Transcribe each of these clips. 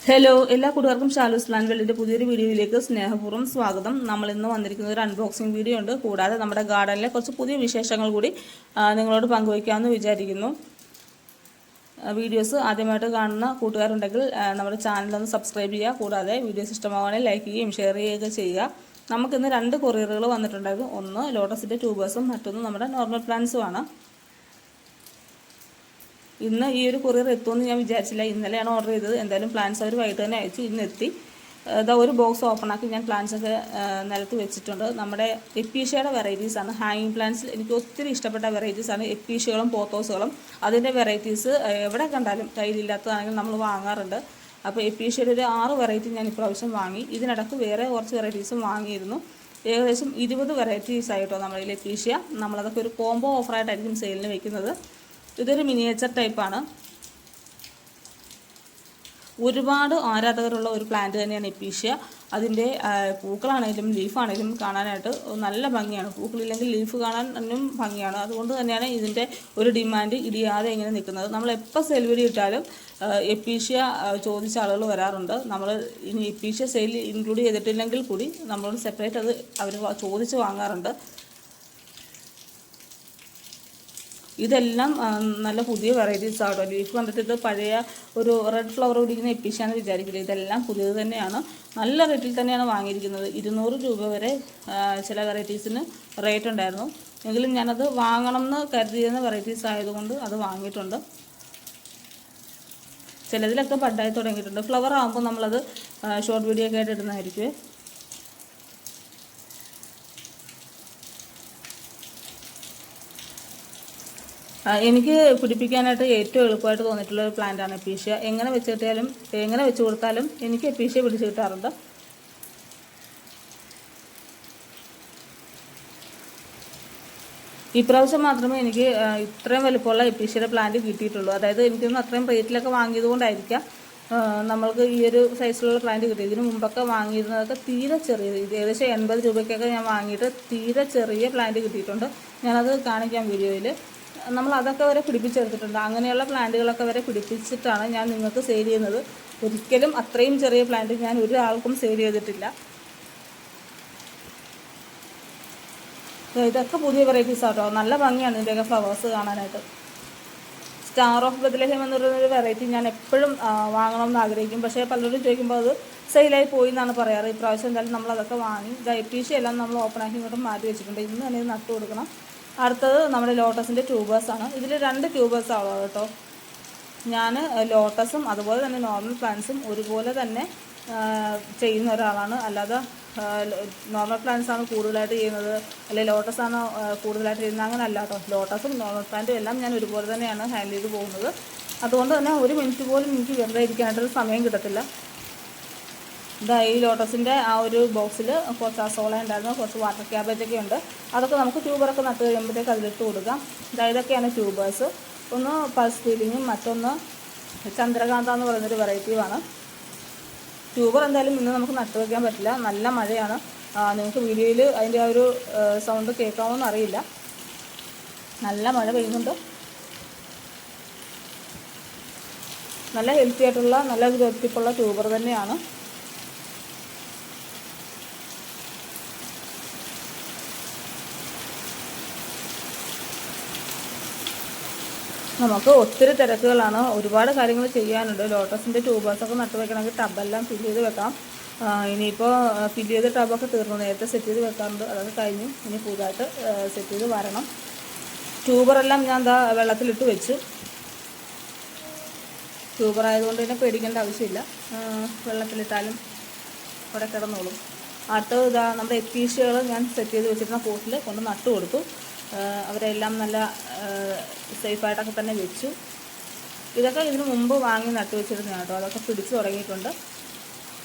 Hello, എല്ലാ കൂട്ടുകാർക്കും Shalu's plan വേൾഡിൻ്റെ പുതിയൊരു വീഡിയോയിലേക്ക് സ്നേഹപൂർവ്വം സ്വാഗതം. നമ്മൾ ഇന്ന് വന്നിരിക്കുന്ന ഒരു അൺബോക്സിംഗ് വീഡിയോ ഉണ്ട്. കൂടാതെ നമ്മുടെ ഗാർഡനിലെ കുറച്ച് പുതിയ വിശേഷങ്ങൾ കൂടി നിങ്ങളോട് പങ്കുവയ്ക്കാമെന്ന് വിചാരിക്കുന്നു. വീഡിയോസ് ആദ്യമായിട്ട് കാണുന്ന കൂട്ടുകാരുണ്ടെങ്കിൽ നമ്മുടെ ചാനലൊന്ന് സബ്സ്ക്രൈബ് ചെയ്യുക. കൂടാതെ വീഡിയോസ് ഇഷ്ടമാവുകയാണെങ്കിൽ ലൈക്ക് ചെയ്യുകയും ഷെയർ ചെയ്യുകയൊക്കെ ചെയ്യുക. നമുക്കിന്ന് 2 കൊറിയറുകൾ വന്നിട്ടുണ്ടായിരുന്നു. ഒന്ന് ലോട്ടസിൻ്റെ ട്യൂബേഴ്സും മറ്റൊന്ന് നമ്മുടെ നോർമൽ പ്ലാന്റ്സുമാണ്. ഇന്ന് ഈ ഒരു കൊറിയർ എത്തുമെന്ന് ഞാൻ വിചാരിച്ചില്ല. ഇന്നലെയാണ് ഓർഡർ ചെയ്തത്. എന്തായാലും പ്ലാന്റ്സ് അവർ വൈകിട്ട് തന്നെ അയച്ചു. ഇന്ന് എത്തി. ഇതാ ഒരു ബോക്സ് ഓപ്പൺ ആക്കി ഞാൻ പ്ലാന്റ്സൊക്കെ നിലത്ത് വെച്ചിട്ടുണ്ട്. നമ്മുടെ എപ്പീഷ്യയുടെ വെറൈറ്റീസാണ്. ഹാങ്ങിങ് പ്ലാന്റ്സിൽ എനിക്ക് ഒത്തിരി ഇഷ്ടപ്പെട്ട വെറൈറ്റീസാണ് എപ്പീഷ്യകളും പോത്തോസുകളും. അതിൻ്റെ വെറൈറ്റീസ് എവിടെ കണ്ടാലും കയ്യിലില്ലാത്തതാണെങ്കിൽ നമ്മൾ വാങ്ങാറുണ്ട്. അപ്പോൾ എപ്പീഷ്യയുടെ ഒരു 6 വെറൈറ്റി ഞാൻ ഇപ്രാവശ്യം വാങ്ങി. ഇതിനിടയ്ക്ക് വേറെ കുറച്ച് വെറൈറ്റീസും വാങ്ങിയിരുന്നു. ഏകദേശം 20 വെറൈറ്റീസ് ആയിട്ടോ നമ്മുടെ എപ്പീഷ്യ. നമ്മളതൊക്കെ ഒരു കോംബോ ഓഫറായിട്ടായിരിക്കും സെയിലിന് വെക്കുന്നത്. ഇതൊരു മിനിയേച്ചർ ടൈപ്പാണ്. ഒരുപാട് ആരാധകരുള്ള ഒരു പ്ലാന്റ് തന്നെയാണ് എപ്പീഷ്യ. അതിൻ്റെ പൂക്കളാണെങ്കിലും ലീഫാണെങ്കിലും കാണാനായിട്ട് നല്ല ഭംഗിയാണ്. പൂക്കളില്ലെങ്കിൽ ലീഫ് കാണാനും ഭംഗിയാണ്. അതുകൊണ്ട് തന്നെയാണ് ഇതിൻ്റെ ഒരു ഡിമാൻഡ് ഇടിയാതെ ഇങ്ങനെ നിൽക്കുന്നത്. നമ്മൾ എപ്പോൾ സെയിൽ വീഡിയോ ഇട്ടാലും എപ്പീഷ്യ ചോദിച്ച ആളുകൾ വരാറുണ്ട്. നമ്മൾ ഇനി എപ്പീഷ്യ സെയിൽ ഇൻക്ലൂഡ് ചെയ്തിട്ടില്ലെങ്കിൽ കൂടി നമ്മളോട് സെപ്പറേറ്റ് അത് അവർ ചോദിച്ച് വാങ്ങാറുണ്ട്. ഇതെല്ലാം നല്ല പുതിയ വെറൈറ്റീസ് ആട്ടോ. ലീഫ് കണ്ടിട്ട് പഴയ ഒരു റെഡ് ഫ്ലവർ പിടിക്കുന്ന എപ്പീഷ്യാന്ന് വിചാരിക്കില്ല. ഇതെല്ലാം പുതിയത് തന്നെയാണ്. നല്ല റേറ്റിൽ തന്നെയാണ് വാങ്ങിയിരിക്കുന്നത്. 200 രൂപ വരെ ചില വെറൈറ്റീസിന് റേറ്റ് ഉണ്ടായിരുന്നു. എങ്കിലും ഞാനത് വാങ്ങണം എന്ന് കരുതിയിരുന്ന വെറൈറ്റീസ് ആയതുകൊണ്ട് അത് വാങ്ങിയിട്ടുണ്ട്. ചിലതിലൊക്കെ ബഡായി തുടങ്ങിയിട്ടുണ്ട്. ഫ്ലവർ ആകുമ്പോൾ നമ്മളത് ഷോർട്ട് വീഡിയോ ഒക്കെ ആയിട്ട് ഇടുന്നതായിരിക്കും. എനിക്ക് പിടിപ്പിക്കാനായിട്ട് ഏറ്റവും എളുപ്പമായിട്ട് തോന്നിയിട്ടുള്ള ഒരു പ്ലാന്റാണ് എപ്പീഷ്യ. എങ്ങനെ വെച്ച് കൊടുത്താലും എനിക്ക് എപ്പീഷ്യ പിടിച്ച് കിട്ടാറുണ്ട്. ഇപ്രാവശ്യം മാത്രമേ എനിക്ക് ഇത്രയും വലുപ്പമുള്ള എപ്പീഷ്യയുടെ പ്ലാന്റ് കിട്ടിയിട്ടുള്ളൂ. അതായത് എനിക്കൊന്ന് അത്രയും റേറ്റിലൊക്കെ വാങ്ങിയത് കൊണ്ടായിരിക്കാം നമ്മൾക്ക് ഈ ഒരു സൈസിലുള്ള പ്ലാന്റ് കിട്ടി. ഇതിന് മുമ്പൊക്കെ വാങ്ങിയിരുന്നതൊക്കെ തീരെ ചെറിയത്, ഏകദേശം 80 രൂപയ്ക്കൊക്കെ ഞാൻ വാങ്ങിയിട്ട് തീരെ ചെറിയ പ്ലാന്റ് കിട്ടിയിട്ടുണ്ട്. ഞാനത് കാണിക്കാം വീഡിയോയിൽ. നമ്മൾ അതൊക്കെ വരെ പിടിപ്പിച്ചെടുത്തിട്ടുണ്ട്. അങ്ങനെയുള്ള പ്ലാന്റുകളൊക്കെ വരെ പിടിപ്പിച്ചിട്ടാണ് ഞാൻ നിങ്ങൾക്ക് സെയിൽ ചെയ്യുന്നത്. ഒരിക്കലും അത്രയും ചെറിയ പ്ലാന്റ് ഞാൻ ഒരാൾക്കും സെയിൽ ചെയ്തിട്ടില്ല. ഇതൊക്കെ പുതിയ വെറൈറ്റീസ് ആട്ടോ. നല്ല ഭംഗിയാണ് ഇതിൻ്റെയൊക്കെ ഫ്ലവേഴ്സ് കാണാനായിട്ട്. സ്റ്റാർ ഓഫ് ബെത്ലഹേം എന്ന് പറയുന്നൊരു വെറൈറ്റി ഞാൻ എപ്പോഴും വാങ്ങണമെന്ന് ആഗ്രഹിക്കും. പക്ഷേ പലരും ചോദിക്കുമ്പോൾ അത് സെയിലായി പോയി എന്നാണ് പറയാറ്. ഇപ്രാവശ്യം എന്തായാലും നമ്മളതൊക്കെ വാങ്ങി. എപ്പീഷ്യ എല്ലാം നമ്മൾ ഓപ്പണാക്കി ഇങ്ങോട്ടും മാറ്റി വെച്ചിട്ടുണ്ട്. ഇന്ന് തന്നെ ഇത് നട്ടു കൊടുക്കണം. അടുത്തത് നമ്മുടെ ലോട്ടസിൻ്റെ ട്യൂബേഴ്സാണ്. ഇതിൽ 2 ട്യൂബേഴ്സാണ് കേട്ടോ. ഞാൻ ലോട്ടസും അതുപോലെ തന്നെ നോർമൽ പ്ലാന്റ്സും ഒരുപോലെ തന്നെ ചെയ്യുന്ന ഒരാളാണ്. അല്ലാതെ നോർമൽ പ്ലാന്റ്സാണ് കൂടുതലായിട്ട് ചെയ്യുന്നത്, അല്ലെങ്കിൽ ലോട്ടസാണ് കൂടുതലായിട്ട് ചെയ്യുന്നത്, അങ്ങനെ അല്ല കേട്ടോ. ലോട്ടസും നോർമൽ പ്ലാന്റും എല്ലാം ഞാൻ ഒരുപോലെ തന്നെയാണ് ഹാൻഡിൽ ചെയ്ത് പോകുന്നത്. അതുകൊണ്ട് തന്നെ 1 മിനിറ്റ് പോലും എനിക്ക് വെറുതെ ഇരിക്കാനായിട്ടൊരു സമയം കിട്ടത്തില്ല. ഈ ലോട്ടസിൻ്റെ ആ ഒരു ബോക്സിൽ കുറച്ച് അസോള ഉണ്ടായിരുന്നു, കുറച്ച് വാട്ടർ ക്യാബേജൊക്കെ ഉണ്ട്. അതൊക്കെ നമുക്ക് ട്യൂബറൊക്കെ നട്ട് കഴിയുമ്പോഴത്തേക്ക് അതിലിട്ട് കൊടുക്കാം. ഇതൊക്കെയാണ് ട്യൂബേഴ്സ്. ഒന്ന് പൾസ് ഫീലിങ്ങും മറ്റൊന്ന് ചന്ദ്രകാന്ത എന്ന് പറയുന്നൊരു വെറൈറ്റിയുമാണ്. ട്യൂബർ എന്തായാലും ഇന്ന് നമുക്ക് നട്ട് വയ്ക്കാൻ പറ്റില്ല, നല്ല മഴയാണ്. നിങ്ങൾക്ക് വീഡിയോയിൽ അതിൻ്റെ ആ ഒരു സൗണ്ട് കേൾക്കാമോന്ന് അറിയില്ല. നല്ല മഴ പെയ്യുന്നുണ്ട്. നല്ല ഹെൽത്തി ആയിട്ടുള്ള നല്ല ഗ്രോത്തിപ്പുള്ള ട്യൂബർ തന്നെയാണ്. നമുക്ക് ഒത്തിരി തിരക്കുകളാണ്, ഒരുപാട് കാര്യങ്ങൾ ചെയ്യാനുണ്ട്. ലോട്ടസിൻ്റെ ട്യൂബേഴ്സൊക്കെ നട്ട് വെക്കണമെങ്കിൽ ടബെല്ലാം ഫില്ല് ചെയ്ത് വെക്കാം. ഇനിയിപ്പോൾ ഫില്ല് ചെയ്ത് ടബൊക്കെ തീർന്നു. നേരത്തെ സെറ്റ് ചെയ്ത് വെക്കാറുണ്ട്, അതൊക്കെ കഴിഞ്ഞു. ഇനി പുതുതായിട്ട് സെറ്റ് ചെയ്ത് വരണം. ട്യൂബറെല്ലാം ഞാൻ വെള്ളത്തിലിട്ട് വെച്ചു. ട്യൂബർ ആയതുകൊണ്ട് തന്നെ പേടിക്കേണ്ട ആവശ്യമില്ല. വെള്ളത്തിലിട്ടാലും അവിടെ കിടന്നോളും. അടുത്തത് നമ്മുടെ എപ്പീഷ്യകൾ ഞാൻ സെറ്റ് ചെയ്ത് വെച്ചിരുന്ന പോട്ടിൽ കൊണ്ട് നട്ടു കൊടുത്തു. അവരെല്ലാം നല്ല സേഫായിട്ടൊക്കെ തന്നെ വെച്ചു. ഇതൊക്കെ ഇതിന് മുമ്പ് വാങ്ങി നട്ടു വെച്ചിരുന്നതാണ് കേട്ടോ. അതൊക്കെ പിടിച്ചു തുടങ്ങിയിട്ടുണ്ട്.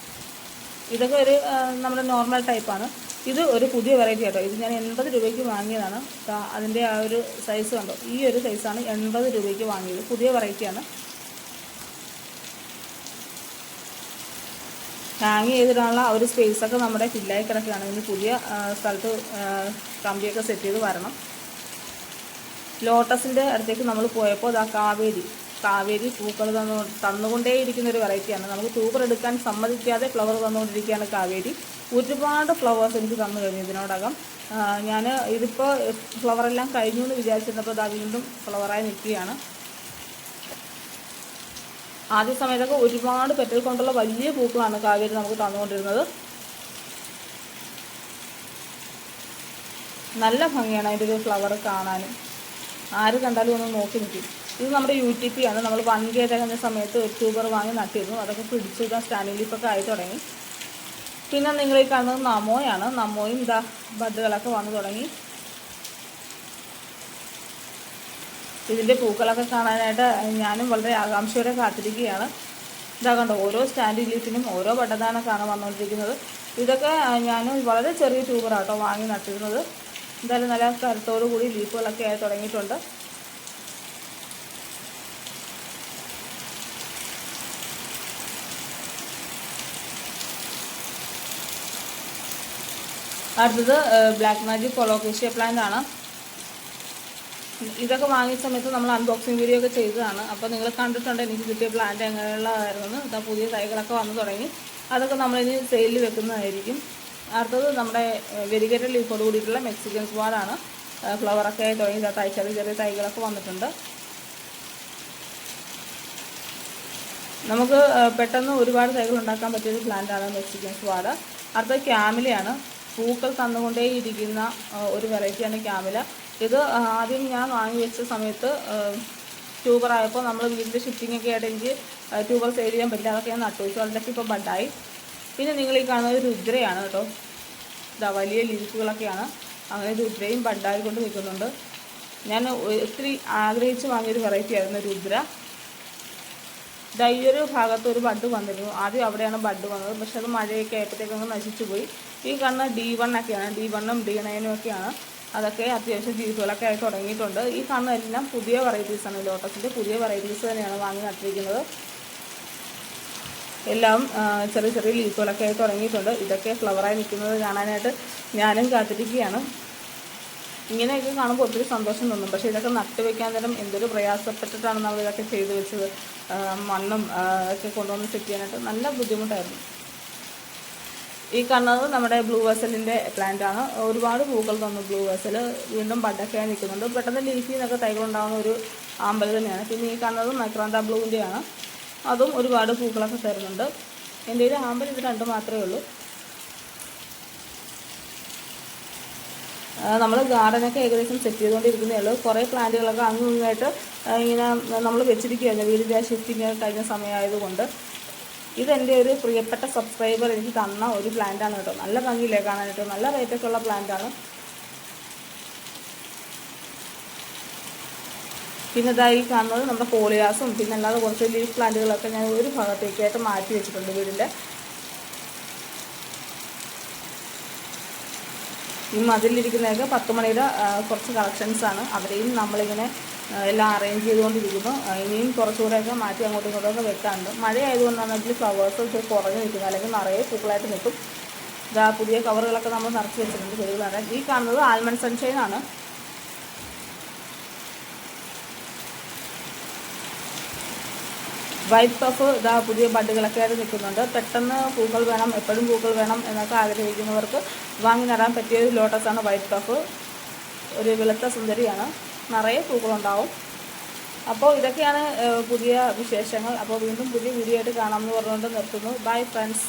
ഇതൊക്കെ ഒരു നമ്മുടെ നോർമൽ ടൈപ്പാണ്. ഇത് ഒരു പുതിയ വെറൈറ്റി കേട്ടോ. ഇത് ഞാൻ 80 രൂപയ്ക്ക് വാങ്ങിയതാണ്. അതിൻ്റെ ആ ഒരു സൈസ് കണ്ടോ, ഈ ഒരു സൈസാണ് 80 രൂപയ്ക്ക് വാങ്ങിയത്. പുതിയ വെറൈറ്റിയാണ്. ഹാങ് ചെയ്തിടാനുള്ള ആ ഒരു സ്പേസൊക്കെ നമ്മുടെ ഫില്ലായി കിടക്കുകയാണ്. ഇനി പുതിയ സ്ഥലത്ത് കമ്പിയൊക്കെ സെറ്റ് ചെയ്ത് വരണം. ലോട്ടസിൻ്റെ അടുത്തേക്ക് നമ്മൾ പോയപ്പോൾ കാവേരി കാവേരി പൂക്കൾ തന്നുകൊണ്ടേയിരിക്കുന്ന ഒരു വെറൈറ്റിയാണ്. നമുക്ക് ട്യൂബർ എടുക്കാൻ സമ്മതിക്കാതെ ഫ്ലവർ തന്നുകൊണ്ടിരിക്കുകയാണ് കാവേരി. ഒരുപാട് ഫ്ലവേഴ്സ് എനിക്ക് തന്നു കഴിഞ്ഞു ഇതിനോടകം. ഞാൻ ഇതിപ്പോൾ ഫ്ലവറെല്ലാം കഴിഞ്ഞു എന്ന് വിചാരിച്ചിരുന്നപ്പോൾ അത് വീണ്ടും ഫ്ലവറായി നിൽക്കുകയാണ്. ആദ്യ സമയത്തൊക്കെ ഒരുപാട് പെറ്റൽ കൊണ്ടുള്ള വലിയ പൂക്കളാണ് കാവേരി നമുക്ക് തന്നുകൊണ്ടിരുന്നത്. നല്ല ഭംഗിയാണ് അതിൻ്റെ ഒരു ഫ്ലവർ കാണാനും. ആര് കണ്ടാലും ഒന്ന് നോക്കി നിൽക്കും. ഇത് നമ്മുടെ UTP ആണ്. നമ്മൾ 1K തികഞ്ഞ സമയത്ത് ഒരു ട്യൂബർ വാങ്ങി നട്ടിരുന്നു. അതൊക്കെ പിടിച്ചു ഇതാ സ്റ്റാൻഡിംഗ് ലീഫൊക്കെ ആയി തുടങ്ങി. പിന്നെ നിങ്ങളീ കാണുന്നത് നമോയാണ്. നമോയും ഇതാ ബഡുകളൊക്കെ വന്നു തുടങ്ങി. ഇതിൻ്റെ പൂക്കളൊക്കെ കാണാനായിട്ട് ഞാനും വളരെ ആകാംക്ഷയോടെ കാത്തിരിക്കുകയാണ്. ഇതാ കണ്ടോ, ഓരോ സ്റ്റാൻഡിംഗ് ലീഫിനും ഓരോ ബഡദാനൊക്കെയാണ് വന്നുകൊണ്ടിരിക്കുന്നത്. ഇതൊക്കെ ഞാൻ വളരെ ചെറിയ ട്യൂബറാട്ടോ വാങ്ങി നട്ടിരുന്നത്. എന്തായാലും നല്ല കരുത്തോടു കൂടി ലീഫുകളൊക്കെ ആയി തുടങ്ങിയിട്ടുണ്ട്. അടുത്തത് ബ്ലാക്ക് മാജിക് കൊളോക്കേഷ്യ പ്ലാന്റ് ആണ്. ഇതൊക്കെ വാങ്ങിയ സമയത്ത് നമ്മൾ അൺബോക്സിങ് വീഡിയോ ഒക്കെ ചെയ്തതാണ്. അപ്പോൾ നിങ്ങൾ കണ്ടിട്ടുണ്ട് എനിക്ക് കിട്ടിയ പ്ലാന്റ് എങ്ങനെയുള്ളതായിരുന്നു. ഇതാ പുതിയ തൈകളൊക്കെ വന്നു തുടങ്ങി. അതൊക്കെ നമ്മളിനി സെയിലിൽ വെക്കുന്നതായിരിക്കും. അടുത്തത് നമ്മുടെ വെരിഗേറ്റഡ് ലീഫോട് കൂടിയിട്ടുള്ള മെക്സിക്കൻ സ്വാഡാണ്. ഫ്ലവറൊക്കെ ആയി തുടങ്ങി. ഇതാ ചെറിയ ചെറിയ തൈകളൊക്കെ വന്നിട്ടുണ്ട്. നമുക്ക് പെട്ടെന്ന് ഒരുപാട് തൈകൾ ഉണ്ടാക്കാൻ പറ്റിയൊരു പ്ലാന്റാണ് മെക്സിക്കൻ സ്വാഡ്. അടുത്തത് ക്യാമിലയാണ്. പൂക്കൾ തന്നുകൊണ്ടേയിരിക്കുന്ന ഒരു വെറൈറ്റിയാണ് ക്യാമില. ഇത് ആദ്യം ഞാൻ വാങ്ങി വെച്ച സമയത്ത് ട്യൂബറായപ്പോൾ നമ്മൾ വീടിൻ്റെ ഷിഫ്റ്റിങ്ങൊക്കെ ആയിട്ട് എനിക്ക് ട്യൂബർ സെയിൽ ചെയ്യാൻ പറ്റില്ല. അതൊക്കെ ഞാൻ നട്ടു വെച്ചു. അതിലൊക്കെ ഇപ്പോൾ ബഡായി. പിന്നെ നിങ്ങൾ ഈ കാണുന്നത് രുദ്രയാണ് കേട്ടോ. ഇതാ വലിയ ലീഫുകളൊക്കെയാണ്. അങ്ങനെ രുദ്രയും ബഡായി കൊണ്ട് നിൽക്കുന്നുണ്ട്. ഞാൻ ഒത്തിരി ആഗ്രഹിച്ച് വാങ്ങിയൊരു വെറൈറ്റി ആയിരുന്നു രുദ്ര. ഈ ഒരു ഭാഗത്ത് ഒരു ബഡ് വന്നിരുന്നു. ആദ്യം അവിടെയാണ് ബഡ് വന്നത്. പക്ഷെ അത് മഴയൊക്കെ ആയപ്പോഴത്തേക്കങ്ങ് നശിച്ചു പോയി. ഈ കാണുന്ന D1 ഒക്കെയാണ്. D1ഉം D9ഉം ഒക്കെയാണ്. അതൊക്കെ അത്യാവശ്യം ലീഫുകളൊക്കെ ആയി തുടങ്ങിയിട്ടുണ്ട്. ഈ കാണുന്ന എല്ലാം പുതിയ വെറൈറ്റീസാണ്. ലോട്ടസിൻ്റെ പുതിയ വെറൈറ്റീസ് തന്നെയാണ് വാങ്ങി നട്ടിരിക്കുന്നത്. എല്ലാം ചെറിയ ചെറിയ ലീഫുകളൊക്കെ ആയി തുടങ്ങിയിട്ടുണ്ട്. ഇതൊക്കെ ഫ്ലവറായി നിൽക്കുന്നത് കാണാനായിട്ട് ഞാനും കാത്തിരിക്കുകയാണ്. ഇങ്ങനെയൊക്കെ കാണുമ്പോൾ ഒത്തിരി സന്തോഷം തോന്നും. പക്ഷേ ഇതൊക്കെ നട്ട് വയ്ക്കാൻ നേരം എന്തൊരു പ്രയാസപ്പെട്ടിട്ടാണ് നമ്മൾ ഇതൊക്കെ ചെയ്ത് വെച്ചത്. മണ്ണും ഒക്കെ കൊണ്ടുവന്ന് സെറ്റ് ചെയ്യാനായിട്ട് നല്ല ബുദ്ധിമുട്ടായിരുന്നു. ഈ കാണുന്നത് നമ്മുടെ ബ്ലൂ വെസലിൻ്റെ പ്ലാന്റാണ്. ഒരുപാട് പൂക്കൾ തന്നു ബ്ലൂ വെസൽ. വീണ്ടും ബഡൊക്കെ നിൽക്കുന്നുണ്ട്. പെട്ടെന്ന് ലീഫിൽ നിന്നൊക്കെ തൈകളുണ്ടാകുന്ന ഒരു ആമ്പൽ തന്നെയാണ്. പിന്നെ ഈ കാണുന്നത് മൈക്രാന്ത ബ്ലൂവിൻ്റെയാണ്. അതും ഒരുപാട് പൂക്കളൊക്കെ തരുന്നുണ്ട്. എൻ്റെ ഒരു ആമ്പൽ ഇത് 2 മാത്രമേ ഉള്ളൂ. നമ്മൾ ഗാർഡനൊക്കെ ഏകദേശം സെറ്റ് ചെയ്തുകൊണ്ടിരിക്കുന്നേ ഉള്ളൂ. കുറേ പ്ലാന്റുകളൊക്കെ അങ്ങുമായിട്ട് ഇങ്ങനെ നമ്മൾ വെച്ചിരിക്കുകയായിരുന്നു. വീടിൻ്റെ ഷിഫ്റ്റിങ് കഴിഞ്ഞ സമയമായതുകൊണ്ട്. ഇതെൻ്റെ ഒരു പ്രിയപ്പെട്ട സബ്സ്ക്രൈബർ എനിക്ക് തന്ന ഒരു പ്ലാന്റാണ് കേട്ടോ. നല്ല ഭംഗിയില്ലേ കാണാനായിട്ട്. നല്ല റേറ്റൊക്കെ ഉള്ള പ്ലാന്റാണ്. പിന്നെ ഇതായി കാണുന്നത് നമ്മുടെ കോളിയാസും പിന്നെ അല്ലാതെ കുറച്ച് ലീഫ് പ്ലാന്റുകളൊക്കെ ഞാൻ ഒരു ഭാഗത്തേക്കായിട്ട് മാറ്റി വെച്ചിട്ടുണ്ട് വീടിൻ്റെ. ഈ മതിലിരിക്കുന്നതൊക്കെ 10 മണിയുടെ കുറച്ച് കളക്ഷൻസാണ്. അവരെയും നമ്മളിങ്ങനെ എല്ലാം അറേഞ്ച് ചെയ്തുകൊണ്ടിരിക്കുന്നു. ഇനിയും കുറച്ചുകൂടെയൊക്കെ മാറ്റി അങ്ങോട്ടും ഇങ്ങോട്ടൊക്കെ വെക്കാറുണ്ട്. മഴയായതുകൊണ്ടാണ് അതിൽ ഫ്ലവേഴ്സ് കുറഞ്ഞ് നിൽക്കുന്നത്. അല്ലെങ്കിൽ നിറയെ പൂക്കളായിട്ട് നിൽക്കും. ഇതാ പുതിയ കവറുകളൊക്കെ നമ്മൾ നിറച്ച് വെച്ചിട്ടുണ്ട് ചെടികൾ നടാൻ. ഈ കാണുന്നത് ആൽമണ്ട് സൺഷൈൻ ആണ്. വൈറ്റ് പഫ് ഇതാ പുതിയ ബഡുകളൊക്കെ ആയിട്ട് നിൽക്കുന്നുണ്ട്. പെട്ടെന്ന് പൂക്കൾ വേണം, എപ്പോഴും പൂക്കൾ വേണം എന്നൊക്കെ ആഗ്രഹിക്കുന്നവർക്ക് വാങ്ങി നടാൻ പറ്റിയ ഒരു ലോട്ടസാണ് വൈറ്റ് പഫ്. ഒരു വെളുത്ത സുന്ദരിയാണ്. നിറയെ പൂക്കളുണ്ടാവും. അപ്പോൾ ഇതൊക്കെയാണ് പുതിയ വിശേഷങ്ങൾ. അപ്പോൾ വീണ്ടും പുതിയ വീഡിയോ ആയിട്ട് കാണാമെന്ന് പറഞ്ഞുകൊണ്ട് നിർത്തുന്നു. Bye friends.